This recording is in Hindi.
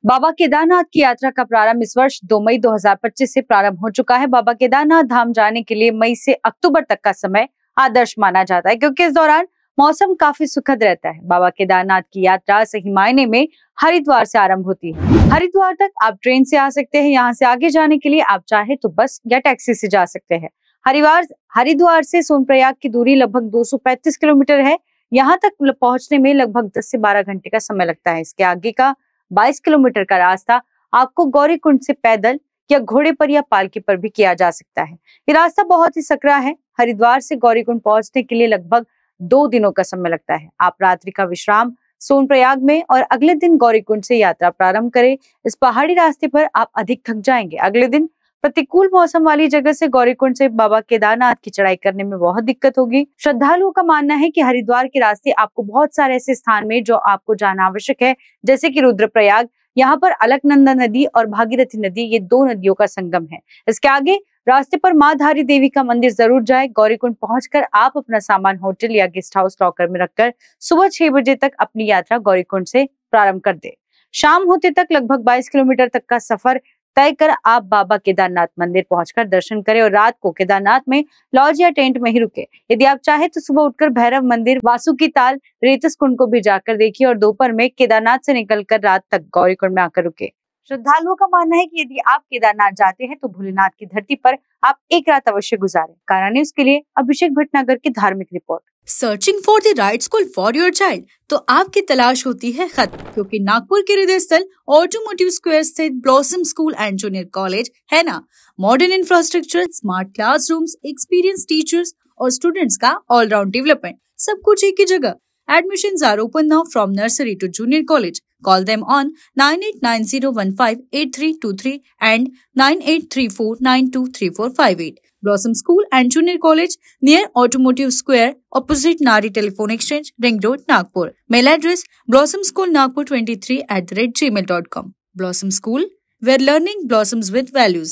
बाबा केदारनाथ की यात्रा का प्रारंभ इस वर्ष 2 मई 2025 से प्रारंभ हो चुका है। बाबा केदारनाथ धाम जाने के लिए मई से अक्टूबर तक का समय आदर्श माना जाता है, क्योंकि इस दौरान मौसम काफी सुखद रहता है। बाबा केदारनाथ की यात्रा सही मायने में हरिद्वार से आरंभ होती है। हरिद्वार तक आप ट्रेन से आ सकते हैं। यहाँ से आगे जाने के लिए आप चाहे तो बस या टैक्सी से जा सकते हैं। हरिद्वार से सोनप्रयाग की दूरी लगभग 235 किलोमीटर है। यहाँ तक पहुंचने में लगभग 10 से 12 घंटे का समय लगता है। इसके आगे का 22 किलोमीटर का रास्ता आपको गौरीकुंड से पैदल या घोड़े पर या पालकी पर भी किया जा सकता है। ये रास्ता बहुत ही सकरा है। हरिद्वार से गौरीकुंड पहुंचने के लिए लगभग 2 दिनों का समय लगता है। आप रात्रि का विश्राम सोनप्रयाग में और अगले दिन गौरीकुंड से यात्रा प्रारंभ करें। इस पहाड़ी रास्ते पर आप अधिक थक जाएंगे। अगले दिन प्रतिकूल मौसम वाली जगह से गौरीकुंड से बाबा केदारनाथ की चढ़ाई करने में बहुत दिक्कत होगी। श्रद्धालुओं का मानना है कि हरिद्वार के रास्ते आपको बहुत सारे ऐसे स्थान में जो आपको जाना आवश्यक है, जैसे कि रुद्रप्रयाग। यहाँ पर अलकनंदा नदी और भागीरथी नदी, ये 2 नदियों का संगम है। इसके आगे रास्ते पर माँ धारी देवी का मंदिर जरूर जाए। गौरीकुंड पहुंचकर आप अपना सामान होटल या गेस्ट हाउस लॉकर में रखकर सुबह 6 बजे तक अपनी यात्रा गौरीकुंड से प्रारंभ कर दे। शाम होते तक लगभग 22 किलोमीटर तक का सफर तय कर आप बाबा केदारनाथ मंदिर पहुंचकर दर्शन करें और रात को केदारनाथ में लॉज या टेंट में ही रुके। यदि आप चाहे तो सुबह उठकर भैरव मंदिर, वासुकी ताल, रेतस कुंड को भी जाकर देखिए और दोपहर में केदारनाथ से निकलकर रात तक गौरीकुंड में आकर रुके। श्रद्धालुओं का मानना है कि यदि आप केदारनाथ जाते हैं तो भोलेनाथ की धरती पर आप एक रात अवश्य गुजारें। कारा न्यूज़ के लिए अभिषेक भटनागर की धार्मिक report. Searching for the right school for your child, तो आपकी तलाश होती है खत्म, क्योंकि नागपुर के हृदय स्थल ऑटोमोटिव स्क्वायर स्थित blossom school and junior college है ना। Modern infrastructure, smart classrooms, experience teachers और स्टूडेंट्स का ऑलराउंड डेवलपमेंट, सब कुछ एक ही जगह। Admissions are open now from nursery to junior college. Call them on 9890158323 and 9834923458. Blossom School and Junior College near Automotive Square opposite Nari Telephone Exchange, Ring Road, Nagpur. Mail address blossomschoolnagpur23@gmail.com. Blossom School, where learning blossoms with values.